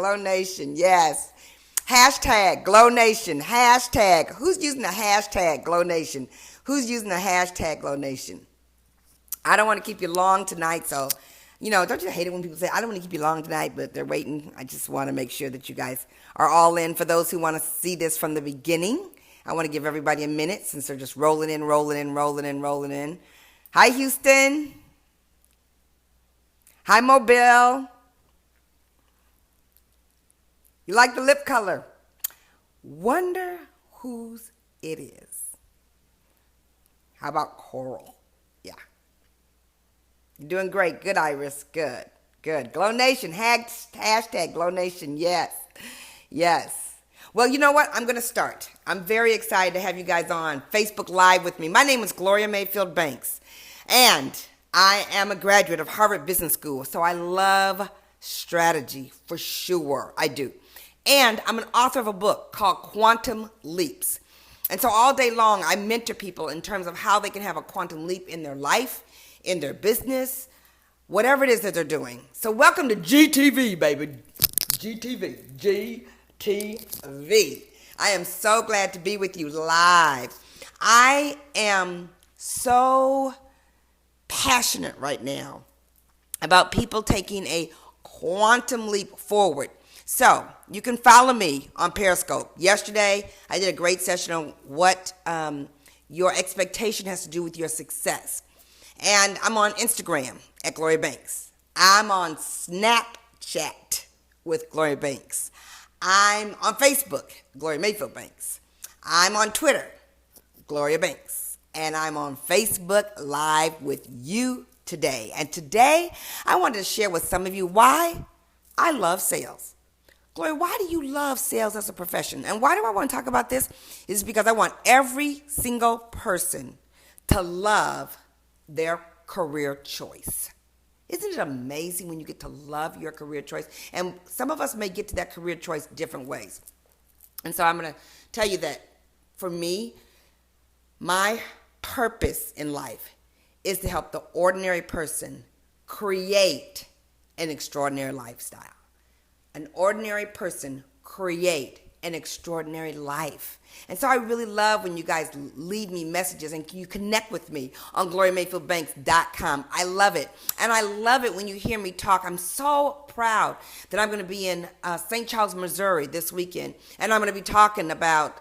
Glow Nation, yes. Hashtag Glow Nation. Hashtag. Who's using the hashtag Glow Nation? Who's using the hashtag Glow Nation? I don't want to keep you long tonight, so, don't you hate it when people say, I don't want to keep you long tonight, but they're waiting. I just want to make sure that you guys are all in. For those who want to see this from the beginning, I want to give everybody a minute since they're just rolling in, rolling in, rolling in, rolling in. Hi, Houston. Hi, Mobile. You like the lip color? Wonder whose it is. How about coral? Yeah. You're doing great. Good, Iris. Good. Good. Glow Nation. Hashtag Glow Nation. Yes. Yes. Well, you know what? I'm going to start. I'm very excited to have you guys on Facebook Live with me. My name is Gloria Mayfield Banks, and I am a graduate of Harvard Business School, so I love strategy for sure. I do. And I'm an author of a book called Quantum Leaps. And so all day long, I mentor people in terms of how they can have a quantum leap in their life, in their business, whatever it is that they're doing. So welcome to GTV, baby. GTV. GTV. I am so glad to be with you live. I am so passionate right now about people taking a quantum leap forward. So you can follow me on Periscope. Yesterday, I did a great session on what your expectation has to do with your success. And I'm on Instagram at Gloria Banks. I'm on Snapchat with Gloria Banks. I'm on Facebook, Gloria Mayfield Banks. I'm on Twitter, Gloria Banks. And I'm on Facebook Live with you today. And today, I wanted to share with some of you why I love sales. Gloria, why do you love sales as a profession? And why do I want to talk about this? It's because I want every single person to love their career choice. Isn't it amazing when you get to love your career choice? And some of us may get to that career choice different ways. And so I'm going to tell you that for me, my purpose in life is to help the ordinary person create an extraordinary lifestyle. An ordinary person create an extraordinary life. And so I really love when you guys leave me messages and you connect with me on GloriaMayfieldBanks.com. I love it. And I love it when you hear me talk. I'm so proud that I'm going to be in St. Charles, Missouri this weekend. And I'm going to be talking about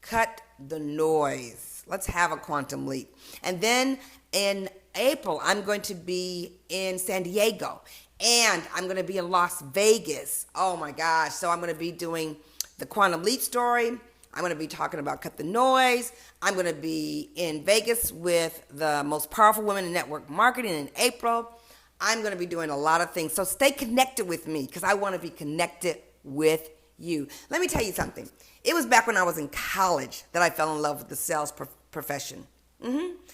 cut the noise. Let's have a quantum leap. And then in April, I'm going to be in San Diego. And I'm going to be in Las Vegas. Oh my gosh. So I'm going to be doing the Quantum Leap story. I'm going to be talking about Cut the Noise. I'm going to be in Vegas with the most powerful women in network marketing in April. I'm going to be doing a lot of things. So stay connected with me because I want to be connected with you. Let me tell you something. It was back when I was in college that I fell in love with the sales profession.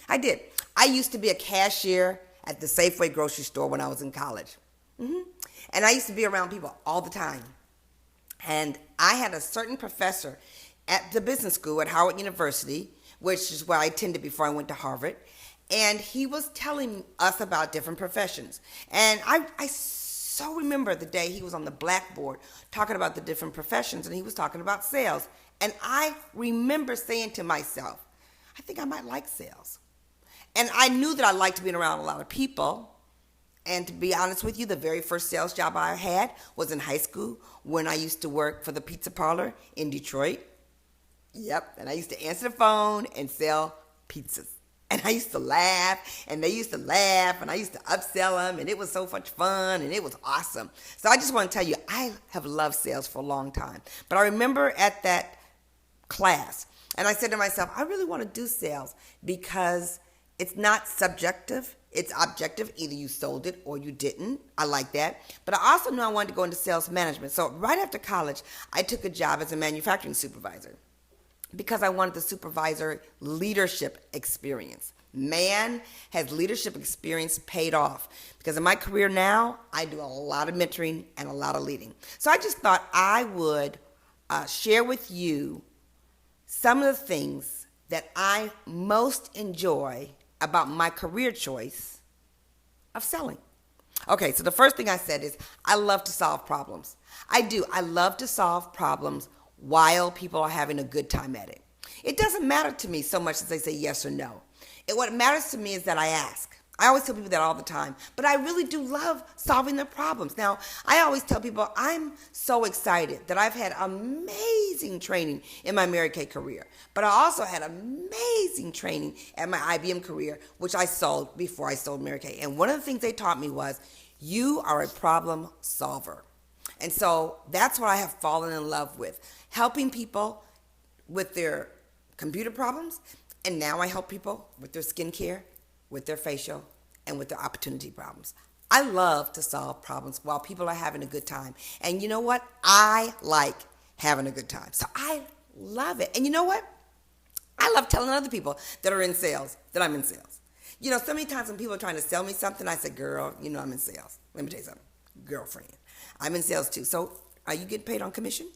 I did. I used to be a cashier at the Safeway grocery store when I was in college. And I used to be around people all the time. And I had a certain professor at the business school at Howard University, which is where I attended before I went to Harvard. And he was telling us about different professions. And I so remember the day he was on the blackboard talking about the different professions, and he was talking about sales. And I remember saying to myself, I think I might like sales. And I knew that I liked being around a lot of people. And to be honest with you, the very first sales job I had was in high school when I used to work for the pizza parlor in Detroit. Yep, and I used to answer the phone and sell pizzas. And I used to laugh, and they used to laugh, and I used to upsell them, and it was so much fun, and it was awesome. So I just want to tell you, I have loved sales for a long time. But I remember at that class, and I said to myself, I really want to do sales because it's not subjective. It's objective. Either you sold it or you didn't. I like that. But I also knew I wanted to go into sales management. So right after college, I took a job as a manufacturing supervisor because I wanted the supervisor leadership experience. Man, has leadership experience paid off? Because in my career now, I do a lot of mentoring and a lot of leading. So I just thought I would share with you some of the things that I most enjoy about my career choice of selling. Okay, so the first thing I said is I love to solve problems. I do. I love to solve problems while people are having a good time at it. It doesn't matter to me so much as they say yes or no. What matters to me is that I ask. I always tell people that all the time, but I really do love solving their problems. Now, I always tell people I'm so excited that I've had amazing training in my Mary Kay career, but I also had amazing training at my IBM career, which I sold before I sold Mary Kay. And one of the things they taught me was, you are a problem solver. And so that's what I have fallen in love with, helping people with their computer problems, and now I help people with their skincare, with their facial, and with their opportunity problems. I love to solve problems while people are having a good time. And you know what? I like having a good time. So I love it. And you know what? I love telling other people that are in sales that I'm in sales. You know, so many times when people are trying to sell me something, I say, girl, you know I'm in sales. Let me tell you something. Girlfriend, I'm in sales too. So are you getting paid on commission?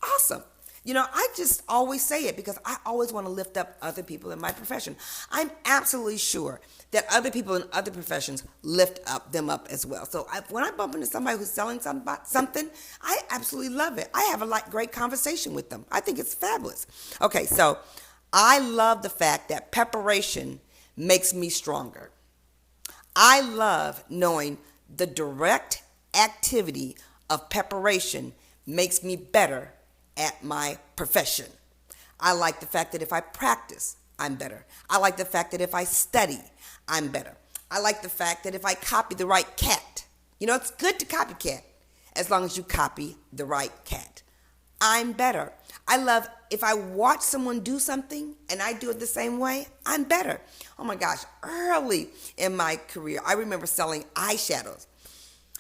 Awesome. You know, I just always say it because I always want to lift up other people in my profession. I'm absolutely sure that other people in other professions lift them up as well. So when I bump into somebody who's selling something, I absolutely love it. I have a great conversation with them. I think it's fabulous. Okay, so I love the fact that preparation makes me stronger. I love knowing the direct activity of preparation makes me better at my profession. I like the fact that if I practice, I'm better. I like the fact that if I study, I'm better. I like the fact that if I copy the right cat, you know, it's good to copycat as long as you copy the right cat. I'm better. I love if I watch someone do something and I do it the same way, I'm better. Oh my gosh, early in my career, I remember selling eyeshadows.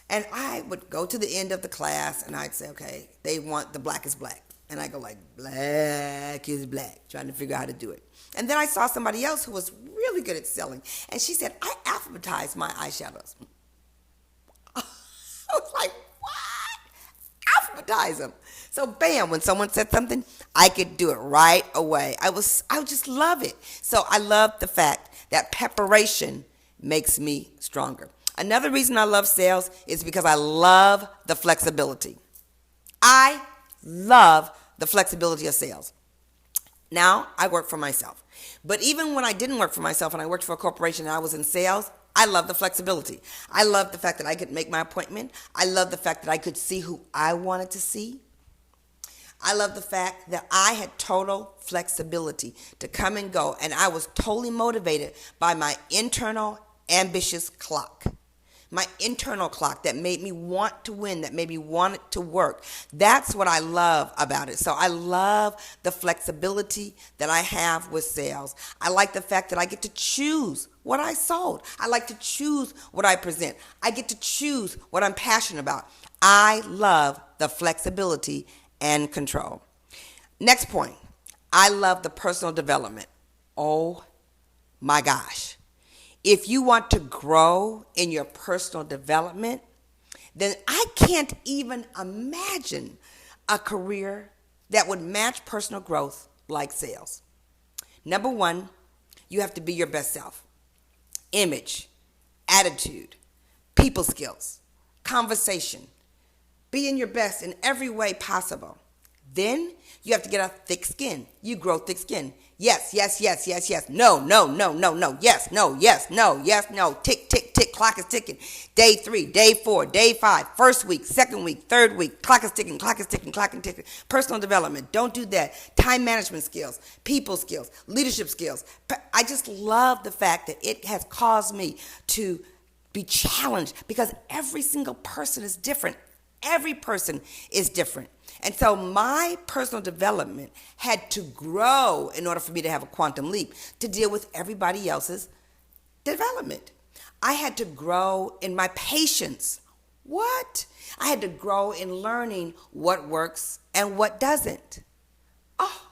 And I would go to the end of the class and I'd say, okay, they want the black is black. And I go like, black is black, trying to figure out how to do it. And then I saw somebody else who was really good at selling. And she said, I alphabetized my eyeshadows. I was like, what? Alphabetize them. So bam, when someone said something, I could do it right away. I would just love it. So I love the fact that preparation makes me stronger. Another reason I love sales is because I love the flexibility. I love the flexibility of sales. Now, I work for myself. But even when I didn't work for myself and I worked for a corporation and I was in sales, I love the flexibility. I love the fact that I could make my appointment. I love the fact that I could see who I wanted to see. I love the fact that I had total flexibility to come and go, and I was totally motivated by my internal ambitious clock. My internal clock that made me want to win, that made me want it to work. That's what I love about it. So I love the flexibility that I have with sales. I like the fact that I get to choose what I sold. I like to choose what I present. I get to choose what I'm passionate about. I love the flexibility and control. Next point, I love the personal development. Oh my gosh. If you want to grow in your personal development, then I can't even imagine a career that would match personal growth like sales. Number one, you have to be your best self. Image, attitude, people skills, conversation. Being your best in every way possible. Then you have to get a thick skin. You grow thick skin. Yes, yes, yes, yes, yes. No, no, no, no, no. Yes, no, yes, no, yes, no. Tick, tick, tick. Clock is ticking. Day 3, day 4, day 5, first week, second week, third week. Clock is ticking, clock is ticking, clock is ticking. Personal development. Don't do that. Time management skills, people skills, leadership skills. I just love the fact that it has caused me to be challenged because every single person is different. Every person is different. And so my personal development had to grow in order for me to have a quantum leap to deal with everybody else's development. I had to grow in my patience. What? I had to grow in learning what works and what doesn't. Oh,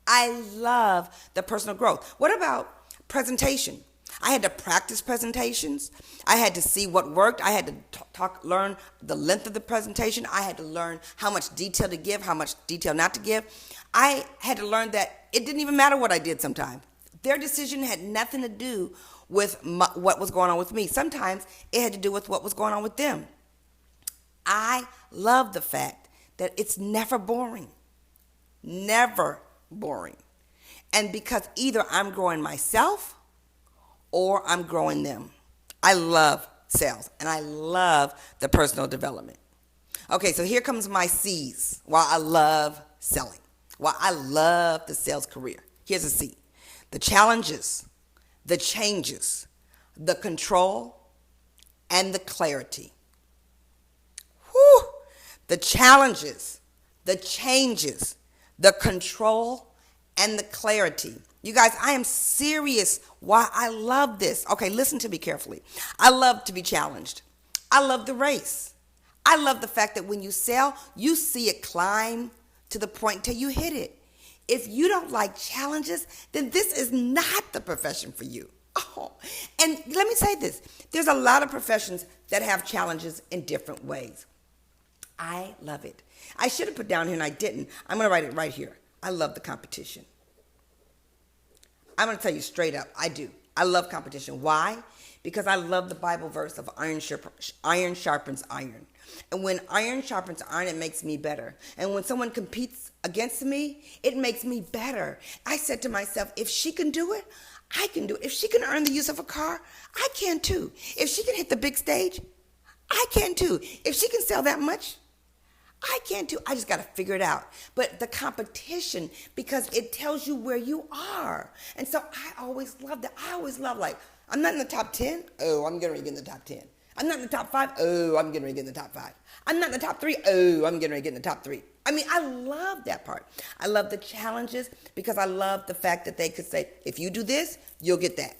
I love the personal growth. What about presentation? I had to practice presentations. I had to see what worked. I had to learn the length of the presentation. I had to learn how much detail to give, how much detail not to give. I had to learn that it didn't even matter what I did sometimes. Their decision had nothing to do with what was going on with me. Sometimes it had to do with what was going on with them. I love the fact that it's never boring. Never boring. And because either I'm growing myself or I'm growing them. I love sales and I love the personal development. Okay, so here comes my C's. While I love selling, while I love the sales career, here's a C. The challenges, the changes, the control, and the clarity. Whew! The challenges, the changes, the control, and the clarity. You guys, I am serious why I love this. Okay, listen to me carefully. I love to be challenged. I love the race. I love the fact that when you sell, you see it climb to the point till you hit it. If you don't like challenges, then this is not the profession for you. Oh, and let me say this. There's a lot of professions that have challenges in different ways. I love it. I should have put down here and I didn't. I'm going to write it right here. I love the competition. I'm going to tell you straight up, I do. I love competition. Why? Because I love the Bible verse of iron sharpens iron. And when iron sharpens iron, it makes me better. And when someone competes against me, it makes me better. I said to myself, if she can do it, I can do it. If she can earn the use of a car, I can too. If she can hit the big stage, I can too. If she can sell that much, I can too. I just got to figure it out. But the competition, because it tells you where you are. And so I always love that. I always love, like, I'm not in the top 10. Oh, I'm getting ready to get in the top 10. I'm not in the top 5. Oh, I'm getting ready to get in the top 5. I'm not in the top 3. Oh, I'm getting ready to get in the top 3. I mean, I love that part. I love the challenges because I love the fact that they could say, if you do this, you'll get that.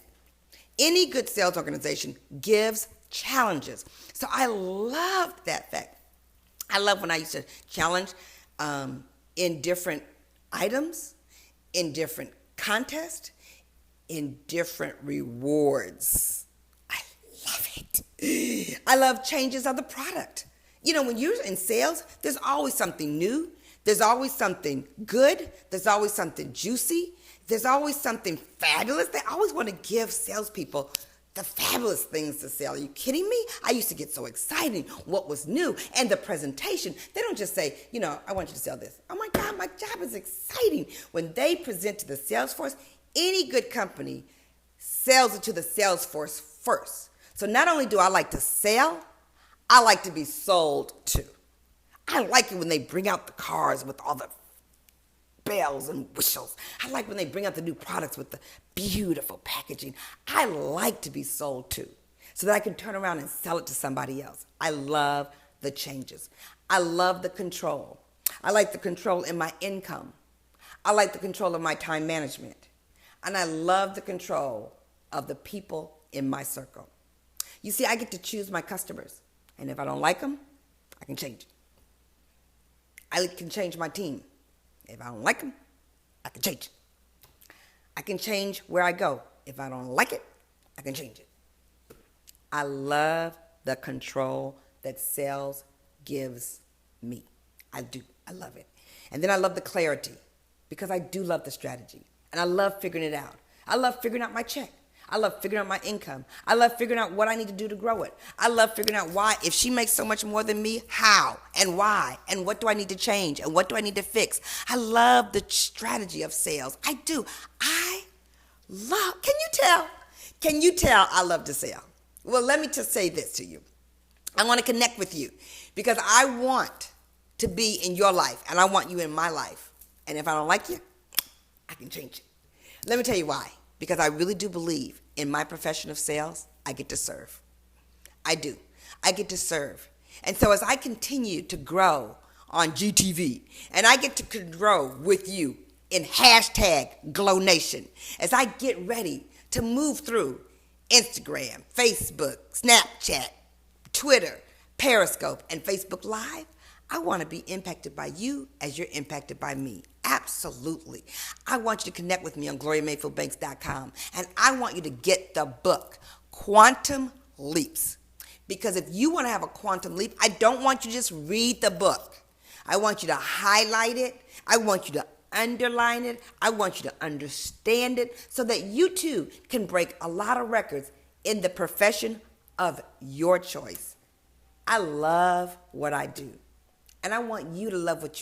Any good sales organization gives challenges. So I loved that fact. I love when I used to challenge in different items, in different contests, in different rewards. I love it. I love changes of the product. You know, when you're in sales, there's always something new. There's always something good. There's always something juicy. There's always something fabulous. They always want to give salespeople the fabulous things to sell. Are you kidding me? I used to get so excited what was new. And the presentation, they don't just say, you know, I want you to sell this. Oh my God, my job is exciting. When they present to the sales force, any good company sells it to the sales force first. So not only do I like to sell, I like to be sold to. I like it when they bring out the cars with all the bells and whistles. I like when they bring out the new products with the beautiful packaging. I like to be sold to so that I can turn around and sell it to somebody else. I love the changes. I love the control. I like the control in my income. I like the control of my time management. And I love the control of the people in my circle. You see, I get to choose my customers. And if I don't like them, I can change it. I can change my team. If I don't like them, I can change it. I can change where I go. If I don't like it, I can change it. I love the control that sales gives me. I do. I love it. And then I love the clarity because I do love the strategy. And I love figuring it out. I love figuring out my check. I love figuring out my income. I love figuring out what I need to do to grow it. I love figuring out why, if she makes so much more than me, how and why and what do I need to change and what do I need to fix. I love the strategy of sales. I do. I love, can you tell? Can you tell I love to sell? Well, let me just say this to you. I want to connect with you because I want to be in your life and I want you in my life. And if I don't like you, I can change it. Let me tell you why. Because I really do believe in my profession of sales, I get to serve. I do. I get to serve. And so as I continue to grow on GTV, and I get to grow with you in #GlowNation, as I get ready to move through Instagram, Facebook, Snapchat, Twitter, Periscope, and Facebook Live, I want to be impacted by you as you're impacted by me. Absolutely. I want you to connect with me on GloriaMayfieldBanks.com. And I want you to get the book, Quantum Leaps. Because if you want to have a quantum leap, I don't want you to just read the book. I want you to highlight it. I want you to underline it. I want you to understand it so that you too can break a lot of records in the profession of your choice. I love what I do, and I want you to love what you